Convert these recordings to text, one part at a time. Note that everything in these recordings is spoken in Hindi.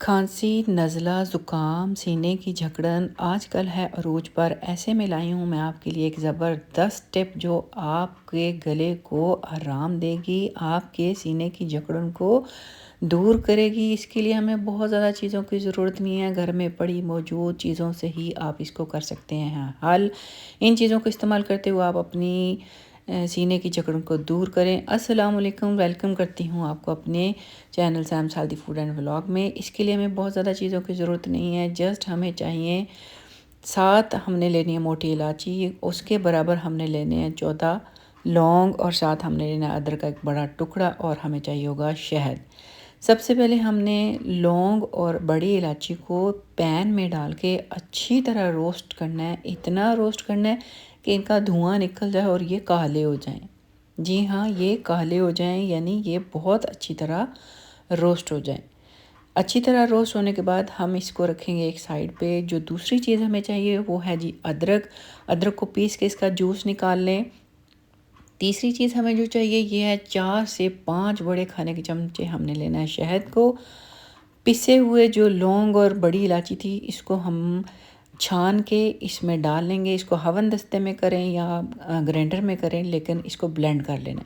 खांसी, नज़ला, ज़ुकाम, सीने की जकड़न आजकल है अरूज पर। ऐसे में लाई हूँ मैं आपके लिए एक ज़बरदस्त टिप जो आपके गले को आराम देगी, आपके सीने की जकड़न को दूर करेगी। इसके लिए हमें बहुत ज़्यादा चीज़ों की ज़रूरत नहीं है, घर में पड़ी मौजूद चीज़ों से ही आप इसको कर सकते हैं हल। इन चीज़ों को इस्तेमाल करते हुए आप अपनी सीने की जकड़न को दूर करें। अस्सलाम वालेकुम, वेलकम करती हूँ आपको अपने channel Sam's healthy food and vlog में। इसके लिए हमें बहुत ज़्यादा चीज़ों की ज़रूरत नहीं है, जस्ट हमें चाहिए 7 हमने लेनी है मोटी इलायची, उसके बराबर हमने लेने हैं 14 लौंग और साथ हमने लेना है अदरक का एक बड़ा टुकड़ा और हमें चाहिए होगा शहद। सबसे पहले हमने लौंग और बड़ी इलायची को पैन में डाल के अच्छी तरह रोस्ट करना है, इतना रोस्ट करना है कि इनका धुआं निकल जाए और ये काले हो जाएं। जी हाँ, ये काले हो जाएं यानी ये बहुत अच्छी तरह रोस्ट हो जाएं। अच्छी तरह रोस्ट होने के बाद हम इसको रखेंगे एक साइड पे। जो दूसरी चीज़ हमें चाहिए वो है जी अदरक। अदरक को पीस के इसका जूस निकाल लें। तीसरी चीज़ हमें जो चाहिए ये है 4 से 5 बड़े खाने के चमचे हमने लेना है शहद को। पिसे हुए जो लौंग और बड़ी इलायची थी इसको हम छान के इसमें डाल लेंगे। इसको हवन दस्ते में करें या ग्राइंडर में करें, लेकिन इसको ब्लेंड कर लेना।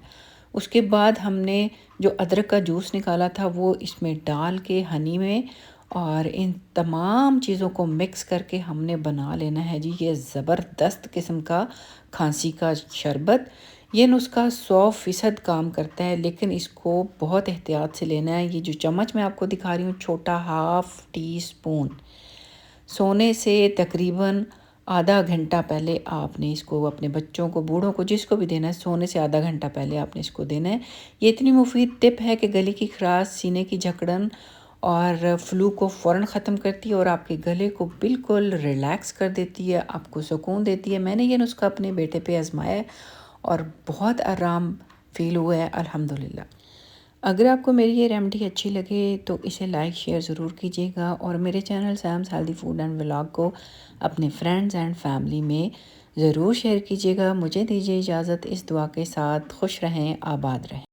उसके बाद हमने जो अदरक का जूस निकाला था वो इसमें डाल के हनी में और इन तमाम चीज़ों को मिक्स करके हमने बना लेना है जी ये ज़बरदस्त किस्म का खांसी का शरबत। ये नुस्खा 100% काम करता है, लेकिन इसको बहुत एहतियात से लेना है। ये जो चम्मच मैं आपको दिखा रही हूँ छोटा हाफ टी स्पून, सोने से तकरीबन आधा घंटा पहले आपने इसको अपने बच्चों को, बूढ़ों को, जिसको भी देना है, सोने से आधा घंटा पहले आपने इसको देना है। ये इतनी मुफीद टिप है कि गले की खराश, सीने की जकड़न और फ्लू को फ़ौरन ख़त्म करती है और आपके गले को बिल्कुल रिलैक्स कर देती है, आपको सुकून देती है। मैंने ये नुस्खा अपने बेटे पे आजमाया है और बहुत आराम फ़ील हुआ है अल्हम्दुलिल्लाह। अगर आपको मेरी ये रेमेडी अच्छी लगे तो इसे लाइक शेयर ज़रूर कीजिएगा और मेरे channel Sam's healthy food and vlog को अपने फ्रेंड्स एंड फैमिली में ज़रूर शेयर कीजिएगा। मुझे दीजिए इजाज़त इस दुआ के साथ, खुश रहें, आबाद रहें।